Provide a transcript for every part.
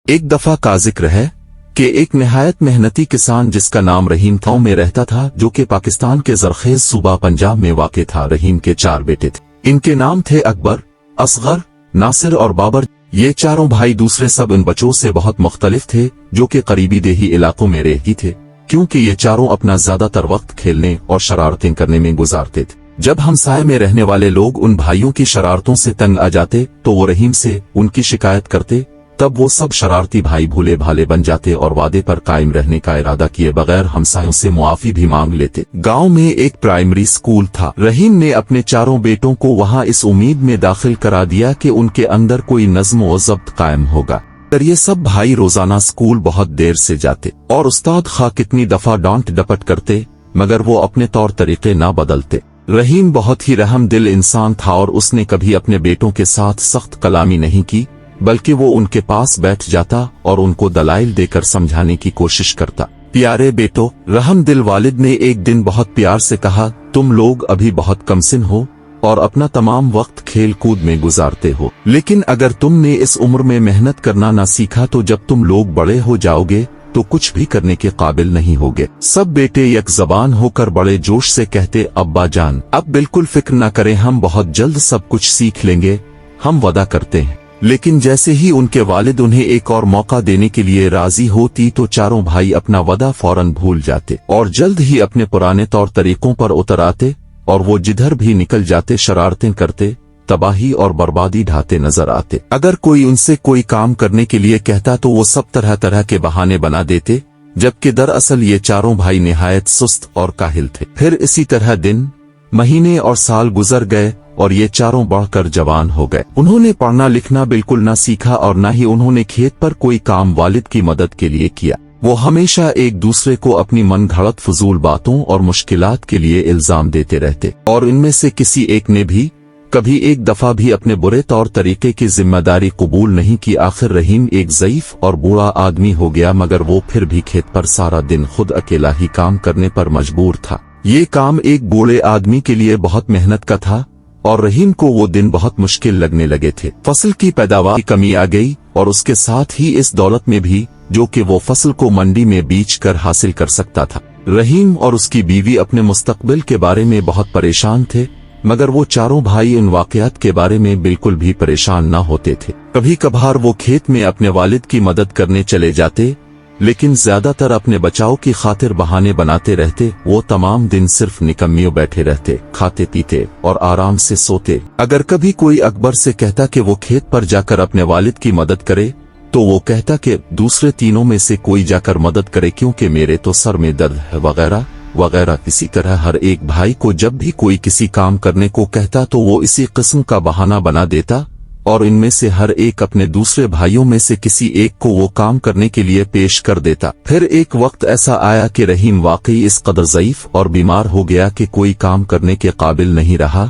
ایک دفعہ کا ذکر ہے کہ ایک نہایت محنتی کسان جس کا نام رحیم تھا میں رہتا تھا، جو کہ پاکستان کے زرخیز صوبہ پنجاب میں واقع تھا۔ رحیم کے 4 بیٹے تھے، ان کے نام تھے اکبر، اصغر، ناصر اور بابر۔ یہ چاروں بھائی دوسرے سب ان بچوں سے بہت مختلف تھے جو کہ قریبی دیہی علاقوں میں رہتی تھے، کیونکہ یہ چاروں اپنا زیادہ تر وقت کھیلنے اور شرارتیں کرنے میں گزارتے تھے۔ جب ہمسائے میں رہنے والے لوگ ان بھائیوں کی شرارتوں سے تنگ آ جاتے تو وہ رحیم سے ان کی شکایت کرتے، تب وہ سب شرارتی بھائی بھولے بھالے بن جاتے اور وعدے پر قائم رہنے کا ارادہ کیے بغیر ہمسایوں سے معافی بھی مانگ لیتے۔ گاؤں میں ایک پرائمری سکول تھا۔ رحیم نے اپنے چاروں بیٹوں کو وہاں اس امید میں داخل کرا دیا کہ ان کے اندر کوئی نظم و ضبط قائم ہوگا۔ پر یہ سب بھائی روزانہ سکول بہت دیر سے جاتے اور استاد خواہ کتنی دفعہ ڈانٹ ڈپٹ کرتے مگر وہ اپنے طور طریقے نہ بدلتے۔ رحیم بہت ہی رحم دل انسان تھا اور اس نے کبھی اپنے بیٹوں کے ساتھ سخت کلامی نہیں کی، بلکہ وہ ان کے پاس بیٹھ جاتا اور ان کو دلائل دے کر سمجھانے کی کوشش کرتا۔ پیارے بیٹو، رحم دل والد نے ایک دن بہت پیار سے کہا، تم لوگ ابھی بہت کم سن ہو اور اپنا تمام وقت کھیل کود میں گزارتے ہو، لیکن اگر تم نے اس عمر میں محنت کرنا نہ سیکھا تو جب تم لوگ بڑے ہو جاؤ گے تو کچھ بھی کرنے کے قابل نہیں ہوگے۔ سب بیٹے یک زبان ہو کر بڑے جوش سے کہتے، ابا جان اب بالکل فکر نہ کریں، ہم بہت جلد سب کچھ سیکھ لیں گے، ہم وعدہ کرتے ہیں۔ لیکن جیسے ہی ان کے والد انہیں ایک اور موقع دینے کے لیے راضی ہوتی تو چاروں بھائی اپنا وعدہ فوراً بھول جاتے اور جلد ہی اپنے پرانے طور طریقوں پر اتر آتے اور وہ جدھر بھی نکل جاتے شرارتیں کرتے، تباہی اور بربادی ڈھاتے نظر آتے۔ اگر کوئی ان سے کوئی کام کرنے کے لیے کہتا تو وہ سب طرح طرح کے بہانے بنا دیتے، جبکہ دراصل یہ چاروں بھائی نہایت سست اور کاہل تھے۔ پھر اسی طرح دن، مہینے اور سال گزر گئے اور یہ چاروں بڑھ کر جوان ہو گئے۔ انہوں نے پڑھنا لکھنا بالکل نہ سیکھا اور نہ ہی انہوں نے کھیت پر کوئی کام والد کی مدد کے لیے کیا۔ وہ ہمیشہ ایک دوسرے کو اپنی من گھڑت فضول باتوں اور مشکلات کے لیے الزام دیتے رہتے اور ان میں سے کسی ایک نے بھی کبھی ایک دفعہ بھی اپنے برے طور طریقے کی ذمہ داری قبول نہیں کی۔ آخر رحیم ایک ضعیف اور بوڑھا آدمی ہو گیا، مگر وہ پھر بھی کھیت پر سارا دن خود اکیلا ہی کام کرنے پر مجبور تھا۔ یہ کام ایک بوڑھے آدمی کے لیے بہت محنت کا تھا اور رحیم کو وہ دن بہت مشکل لگنے لگے تھے۔ فصل کی پیداوار کی کمی آ گئی اور اس کے ساتھ ہی اس دولت میں بھی جو کہ وہ فصل کو منڈی میں بیچ کر حاصل کر سکتا تھا۔ رحیم اور اس کی بیوی اپنے مستقبل کے بارے میں بہت پریشان تھے، مگر وہ چاروں بھائی ان واقعات کے بارے میں بالکل بھی پریشان نہ ہوتے تھے۔ کبھی کبھار وہ کھیت میں اپنے والد کی مدد کرنے چلے جاتے، لیکن زیادہ تر اپنے بچاؤ کی خاطر بہانے بناتے رہتے۔ وہ تمام دن صرف نکمیوں بیٹھے رہتے، کھاتے پیتے اور آرام سے سوتے۔ اگر کبھی کوئی اکبر سے کہتا کہ وہ کھیت پر جا کر اپنے والد کی مدد کرے تو وہ کہتا کہ دوسرے تینوں میں سے کوئی جا کر مدد کرے کیونکہ میرے تو سر میں درد ہے، وغیرہ وغیرہ۔ اسی طرح ہر ایک بھائی کو جب بھی کوئی کسی کام کرنے کو کہتا تو وہ اسی قسم کا بہانہ بنا دیتا اور ان میں سے ہر ایک اپنے دوسرے بھائیوں میں سے کسی ایک کو وہ کام کرنے کے لیے پیش کر دیتا۔ پھر ایک وقت ایسا آیا کہ رحیم واقعی اس قدر ضعیف اور بیمار ہو گیا کہ کوئی کام کرنے کے قابل نہیں رہا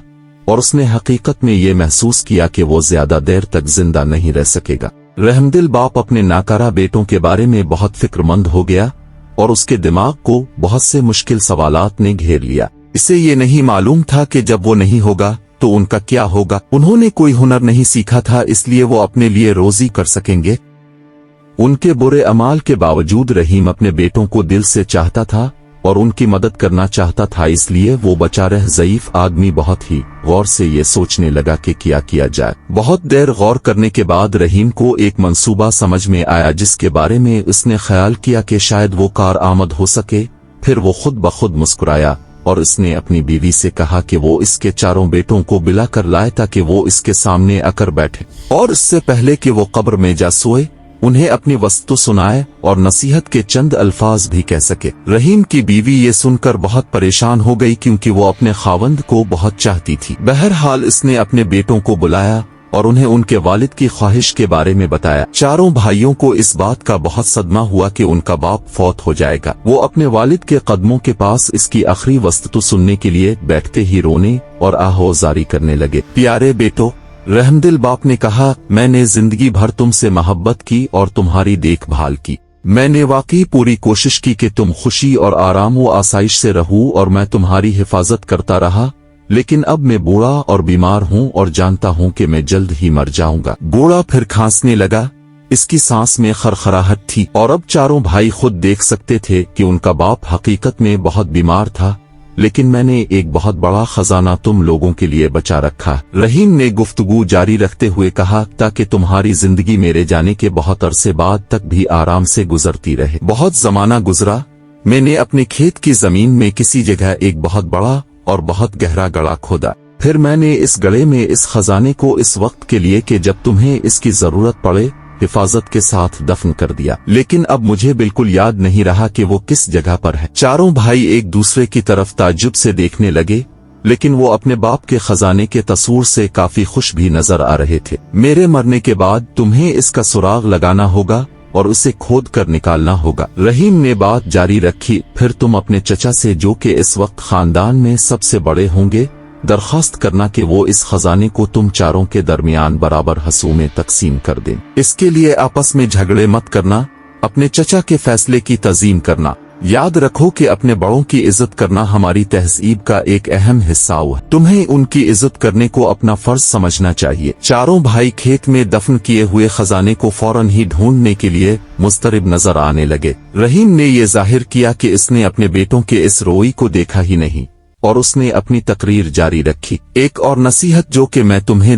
اور اس نے حقیقت میں یہ محسوس کیا کہ وہ زیادہ دیر تک زندہ نہیں رہ سکے گا۔ رحمدل باپ اپنے ناکارہ بیٹوں کے بارے میں بہت فکر مند ہو گیا اور اس کے دماغ کو بہت سے مشکل سوالات نے گھیر لیا۔ اسے یہ نہیں معلوم تھا کہ جب وہ نہیں ہوگا تو ان کا کیا ہوگا۔ انہوں نے کوئی ہنر نہیں سیکھا تھا، اس لیے وہ اپنے لیے روزی کر سکیں گے۔ ان کے برے اعمال کے باوجود رحیم اپنے بیٹوں کو دل سے چاہتا تھا اور ان کی مدد کرنا چاہتا تھا، اس لیے وہ بیچارہ ضعیف آدمی بہت ہی غور سے یہ سوچنے لگا کہ کیا جائے۔ بہت دیر غور کرنے کے بعد رحیم کو ایک منصوبہ سمجھ میں آیا جس کے بارے میں اس نے خیال کیا کہ شاید وہ کارآمد ہو سکے۔ پھر وہ خود بخود مسکرایا اور اس نے اپنی بیوی سے کہا کہ وہ اس کے چاروں بیٹوں کو بلا کر لائے تاکہ وہ اس کے سامنے آ کر بیٹھے اور اس سے پہلے کہ وہ قبر میں جا سوئے انہیں اپنی وصف سنائے اور نصیحت کے چند الفاظ بھی کہہ سکے۔ رحیم کی بیوی یہ سن کر بہت پریشان ہو گئی کیونکہ وہ اپنے خاوند کو بہت چاہتی تھی۔ بہرحال اس نے اپنے بیٹوں کو بلایا اور انہیں ان کے والد کی خواہش کے بارے میں بتایا۔ چاروں بھائیوں کو اس بات کا بہت صدمہ ہوا کہ ان کا باپ فوت ہو جائے گا۔ وہ اپنے والد کے قدموں کے پاس اس کی آخری وصف سننے کے لیے بیٹھتے ہی رونے اور آہوزاری کرنے لگے۔ پیارے بیٹو، رحمدل باپ نے کہا، میں نے زندگی بھر تم سے محبت کی اور تمہاری دیکھ بھال کی۔ میں نے واقعی پوری کوشش کی کہ تم خوشی اور آرام و آسائش سے رہو اور میں تمہاری حفاظت کرتا رہا، لیکن اب میں بوڑھا اور بیمار ہوں اور جانتا ہوں کہ میں جلد ہی مر جاؤں گا۔ بوڑھا پھر کھانسنے لگا، اس کی سانس میں خرخراہٹ تھی اور اب چاروں بھائی خود دیکھ سکتے تھے کہ ان کا باپ حقیقت میں بہت بیمار تھا، لیکن میں نے ایک بہت بڑا خزانہ تم لوگوں کے لیے بچا رکھا۔ رحیم نے گفتگو جاری رکھتے ہوئے کہا تاکہ تمہاری زندگی میرے جانے کے بہت عرصے بعد تک بھی آرام سے گزرتی رہے۔ بہت زمانہ گزرا، میں نے اپنے کھیت کی زمین میں کسی جگہ ایک بہت بڑا اور بہت گہرا گڑھا کھودا، پھر میں نے اس گڑھے میں اس خزانے کو اس وقت کے لیے کہ جب تمہیں اس کی ضرورت پڑے حفاظت کے ساتھ دفن کر دیا، لیکن اب مجھے بالکل یاد نہیں رہا کہ وہ کس جگہ پر ہے۔ چاروں بھائی ایک دوسرے کی طرف تعجب سے دیکھنے لگے، لیکن وہ اپنے باپ کے خزانے کے تصور سے کافی خوش بھی نظر آ رہے تھے۔ میرے مرنے کے بعد تمہیں اس کا سراغ لگانا ہوگا اور اسے کھود کر نکالنا ہوگا، رحیم نے بات جاری رکھی۔ پھر تم اپنے چچا سے، جو کہ اس وقت خاندان میں سب سے بڑے ہوں گے، درخواست کرنا کہ وہ اس خزانے کو تم چاروں کے درمیان برابر حصوں میں تقسیم کر دیں۔ اس کے لیے آپس میں جھگڑے مت کرنا، اپنے چچا کے فیصلے کی تعظیم کرنا۔ یاد رکھو کہ اپنے بڑوں کی عزت کرنا ہماری تہذیب کا ایک اہم حصہ ہے، تمہیں ان کی عزت کرنے کو اپنا فرض سمجھنا چاہیے۔ چاروں بھائی کھیت میں دفن کیے ہوئے خزانے کو فوراً ہی ڈھونڈنے کے لیے مضطرب نظر آنے لگے۔ رحیم نے یہ ظاہر کیا کہ اس نے اپنے بیٹوں کے اس روئی کو دیکھا ہی نہیں، اور اس نے اپنی تقریر جاری رکھی۔ ایک اور نصیحت جو کہ میں تمہیں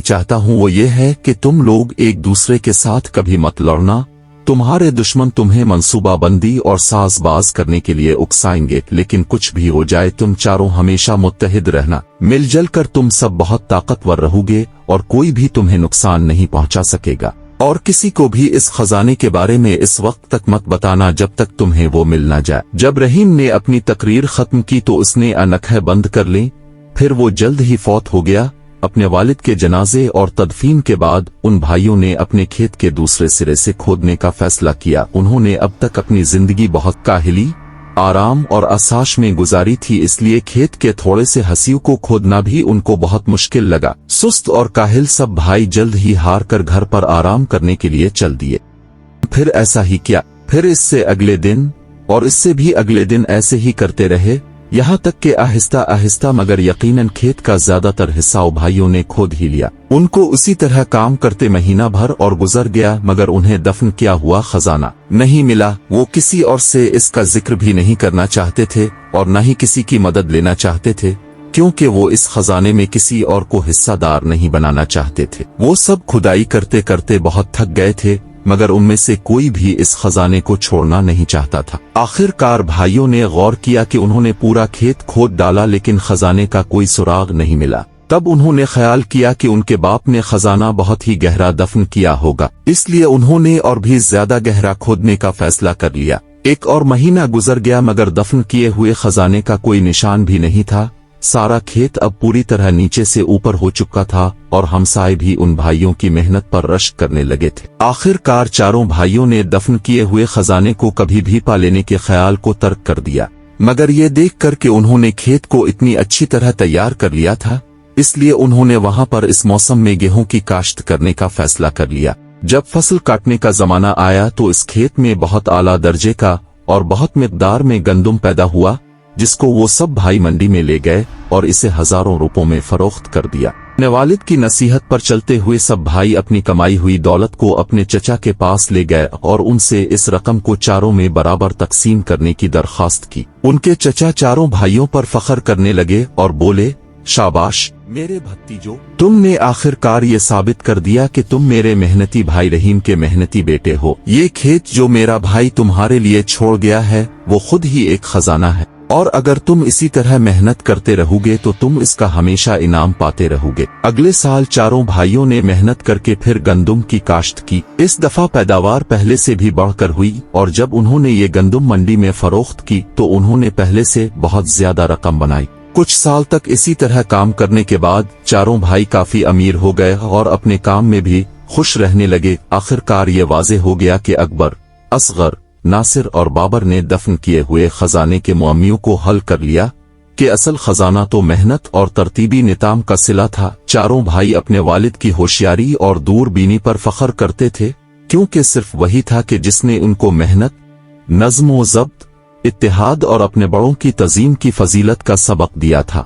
چاہتا ہوں وہ یہ ہے کہ تم لوگ ایک دوسرے کے ساتھ کبھی مت لڑنا، تمہارے دشمن تمہیں منصوبہ بندی اور ساز باز کرنے کے لیے اکسائیں گے، لیکن کچھ بھی ہو جائے تم چاروں ہمیشہ متحد رہنا، مل جل کر تم سب بہت طاقتور رہو گے اور کوئی بھی تمہیں نقصان نہیں پہنچا سکے گا، اور کسی کو بھی اس خزانے کے بارے میں اس وقت تک مت بتانا جب تک تمہیں وہ مل نہ جائے۔ جب رحیم نے اپنی تقریر ختم کی تو اس نے آنکھیں بند کر لیں، پھر وہ جلد ہی فوت ہو گیا۔ اپنے والد کے جنازے اور تدفین کے بعد ان بھائیوں نے اپنے کھیت کے دوسرے سرے سے کھودنے کا فیصلہ کیا۔ انہوں نے اب تک اپنی زندگی بہت کاہلی، آرام اور آسائش میں گزاری تھی، اس لیے کھیت کے تھوڑے سے حصوں کو کھودنا بھی ان کو بہت مشکل لگا۔ سست اور کاہل سب بھائی جلد ہی ہار کر گھر پر آرام کرنے کے لیے چل دیے۔ پھر ایسا ہی کیا، پھر اس سے اگلے دن اور اس سے بھی اگلے دن ایسے ہی کرتے رہے، یہاں تک کہ آہستہ آہستہ مگر یقیناً کھیت کا زیادہ تر حصہ بھائیوں نے کھود ہی لیا۔ ان کو اسی طرح کام کرتے مہینہ بھر اور گزر گیا، مگر انہیں دفن کیا ہوا خزانہ نہیں ملا۔ وہ کسی اور سے اس کا ذکر بھی نہیں کرنا چاہتے تھے اور نہ ہی کسی کی مدد لینا چاہتے تھے، کیونکہ وہ اس خزانے میں کسی اور کو حصہ دار نہیں بنانا چاہتے تھے۔ وہ سب کھدائی کرتے کرتے بہت تھک گئے تھے، مگر ان میں سے کوئی بھی اس خزانے کو چھوڑنا نہیں چاہتا تھا۔ آخر کار بھائیوں نے غور کیا کہ انہوں نے پورا کھیت کھود ڈالا لیکن خزانے کا کوئی سراغ نہیں ملا۔ تب انہوں نے خیال کیا کہ ان کے باپ نے خزانہ بہت ہی گہرا دفن کیا ہوگا، اس لیے انہوں نے اور بھی زیادہ گہرا کھودنے کا فیصلہ کر لیا۔ ایک اور مہینہ گزر گیا مگر دفن کیے ہوئے خزانے کا کوئی نشان بھی نہیں تھا۔ سارا کھیت اب پوری طرح نیچے سے اوپر ہو چکا تھا اور ہمسائے بھی ان بھائیوں کی محنت پر رشک کرنے لگے تھے۔ آخر کار چاروں بھائیوں نے دفن کیے ہوئے خزانے کو کبھی بھی پا لینے کے خیال کو ترک کر دیا، مگر یہ دیکھ کر کہ انہوں نے کھیت کو اتنی اچھی طرح تیار کر لیا تھا، اس لیے انہوں نے وہاں پر اس موسم میں گیہوں کی کاشت کرنے کا فیصلہ کر لیا۔ جب فصل کاٹنے کا زمانہ آیا تو اس کھیت میں بہت اعلیٰ درجے کا اور بہت مقدار میں گندم پیدا ہوا، جس کو وہ سب بھائی منڈی میں لے گئے اور اسے ہزاروں روپوں میں فروخت کر دیا۔ اپنے والد کی نصیحت پر چلتے ہوئے سب بھائی اپنی کمائی ہوئی دولت کو اپنے چچا کے پاس لے گئے اور ان سے اس رقم کو چاروں میں برابر تقسیم کرنے کی درخواست کی۔ ان کے چچا چاروں بھائیوں پر فخر کرنے لگے اور بولے، شاباش میرے بھتیجو، تم نے آخر کار یہ ثابت کر دیا کہ تم میرے محنتی بھائی رحیم کے محنتی بیٹے ہو۔ یہ کھیت جو میرا بھائی تمہارے لیے چھوڑ گیا ہے وہ خود ہی ایک خزانہ ہے، اور اگر تم اسی طرح محنت کرتے رہو گے تو تم اس کا ہمیشہ انعام پاتے رہو گے۔ اگلے سال چاروں بھائیوں نے محنت کر کے پھر گندم کی کاشت کی۔ اس دفعہ پیداوار پہلے سے بھی بڑھ کر ہوئی، اور جب انہوں نے یہ گندم منڈی میں فروخت کی تو انہوں نے پہلے سے بہت زیادہ رقم بنائی۔ کچھ سال تک اسی طرح کام کرنے کے بعد چاروں بھائی کافی امیر ہو گئے اور اپنے کام میں بھی خوش رہنے لگے۔ آخر کار یہ واضح ہو گیا کہ اکبر، اصغر، ناصر اور بابر نے دفن کیے ہوئے خزانے کے معاملوں کو حل کر لیا کہ اصل خزانہ تو محنت اور ترتیبی نظام کا صلہ تھا۔ چاروں بھائی اپنے والد کی ہوشیاری اور دور بینی پر فخر کرتے تھے، کیونکہ صرف وہی تھا کہ جس نے ان کو محنت، نظم و ضبط، اتحاد اور اپنے بڑوں کی تعظیم کی فضیلت کا سبق دیا تھا۔